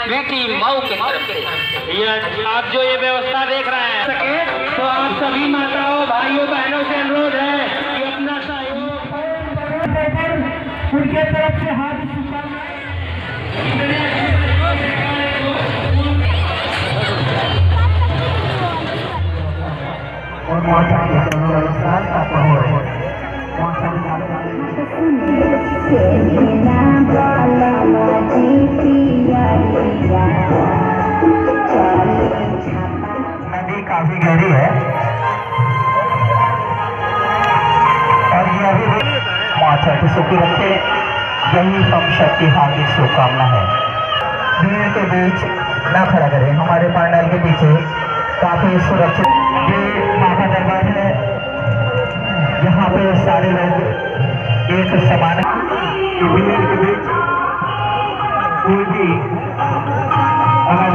बेटी मऊ के तरफ से। आप जो ये व्यवस्था देख रहे हैं तो आप सभी माताओं भाइयों बहनों से अनुरोध है कि अपना सहयोग उनके तरफ से हाथ नदी काफी गहरी है और यह भी माँ छठी सुखी रखे, यही हम सबकी हार्दिक शुभकामना है। भीड़ के बीच न खड़ा करें, हमारे पंडाल के पीछे काफी सुरक्षित ये माँ का दरबार है। यहाँ पे सारे लोग एक समान भीड़ के बीच कोई भी अगर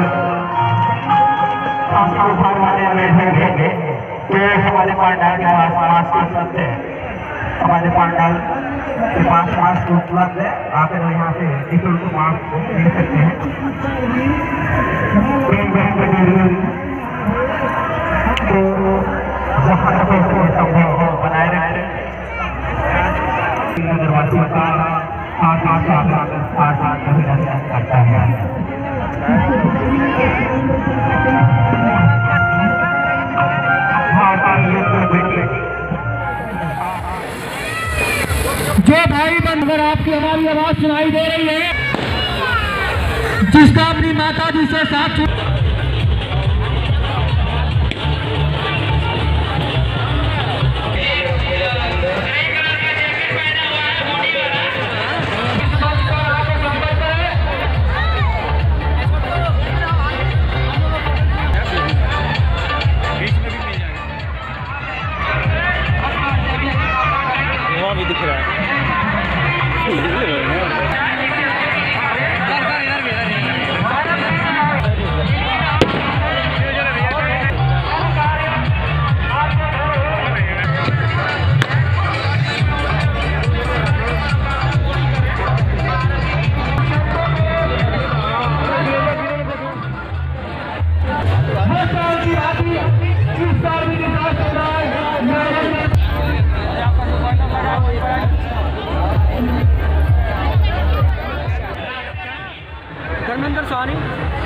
उठाने वाले बैठेंगे तो हमारे पंडाल के पास मास्क उपलब्ध है। हमारे पंडाल के पास मास्क उपलब्ध है, आकर यहाँ से निःशुल्क मास्क ले सकते हैं। तो जहाँ तक संभव हो बनाए रखें। करता है। जो भाई बहन अगर आपकी हमारी आवाज सुनाई दे रही है, जिसका अपनी माता जी से साथ भी दिख रहा है।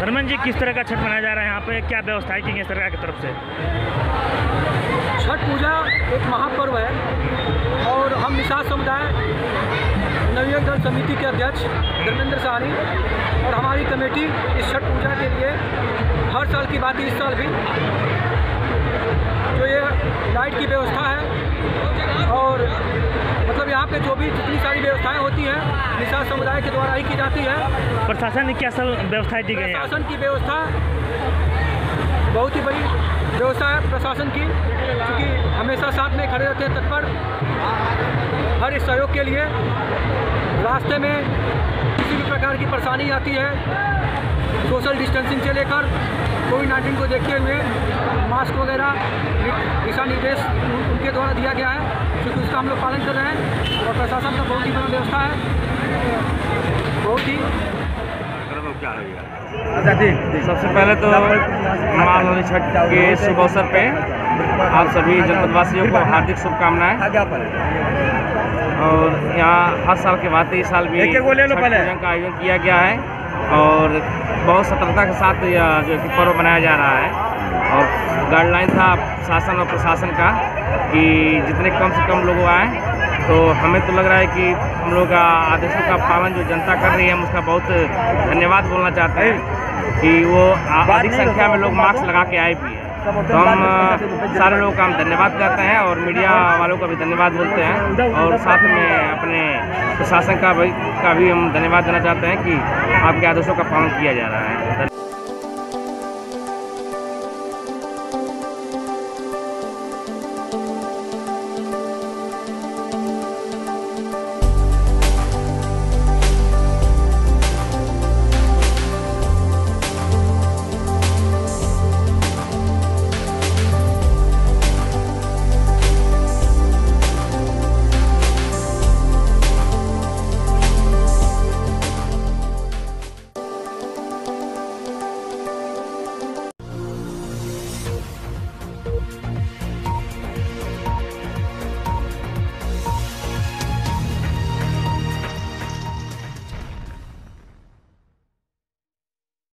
धर्मेंद्र जी, किस तरह का छठ मनाया जा रहा है यहाँ पे, क्या व्यवस्थाएं की गई सरकार की तरफ से? छठ पूजा एक महापर्व है और हम निषाद समुदाय नवयुवक दल समिति के अध्यक्ष धर्मेंद्र साहनी और हमारी कमेटी इस छठ पूजा के लिए हर साल की बात इस साल भी जो ये लाइट की व्यवस्था है और मतलब यहाँ पे जो भी जितनी सारी व्यवस्थाएं होती हैं निषाद समुदाय के द्वारा ही की जाती है। प्रशासन ने क्या सब व्यवस्थाएं दी गई हैं? प्रशासन की व्यवस्था बहुत ही बड़ी व्यवस्था है प्रशासन की, क्योंकि हमेशा साथ में खड़े रहते हैं तत्पर हर इस सहयोग के लिए। रास्ते में किसी भी प्रकार की परेशानी आती है, सोशल डिस्टेंसिंग से लेकर कोविड-19 को देखते हुए मास्क वगैरह दिशा निर्देश उनके द्वारा दिया गया है, क्योंकि उसका हम लोग पालन कर रहे हैं और प्रशासन का बहुत ही बड़ा व्यवस्था है, बहुत ही। सबसे पहले तो माँ नौनी छठ के शुभ अवसर पे आप सभी जनपदवासियों को हार्दिक शुभकामनाएं। और यहाँ हर साल के बाद इस साल भी छठ पूजन का आयोजन किया गया है और बहुत सतर्कता के साथ यह जो कि पर्व मनाया जा रहा है। और गाइडलाइन था शासन और प्रशासन का कि जितने कम से कम लोग आएँ, तो हमें तो लग रहा है कि हम लोग का आदेशों का पालन जो जनता कर रही है हम उसका बहुत धन्यवाद बोलना चाहते हैं कि वो अधिक संख्या में लोग मास्क लगा के आए भी हैं। तो हम सारे लोगों का हम धन्यवाद करते हैं और मीडिया वालों का भी धन्यवाद बोलते हैं और साथ में अपने प्रशासन का भी हम धन्यवाद देना चाहते हैं कि आपके आदेशों का पालन किया जा रहा है।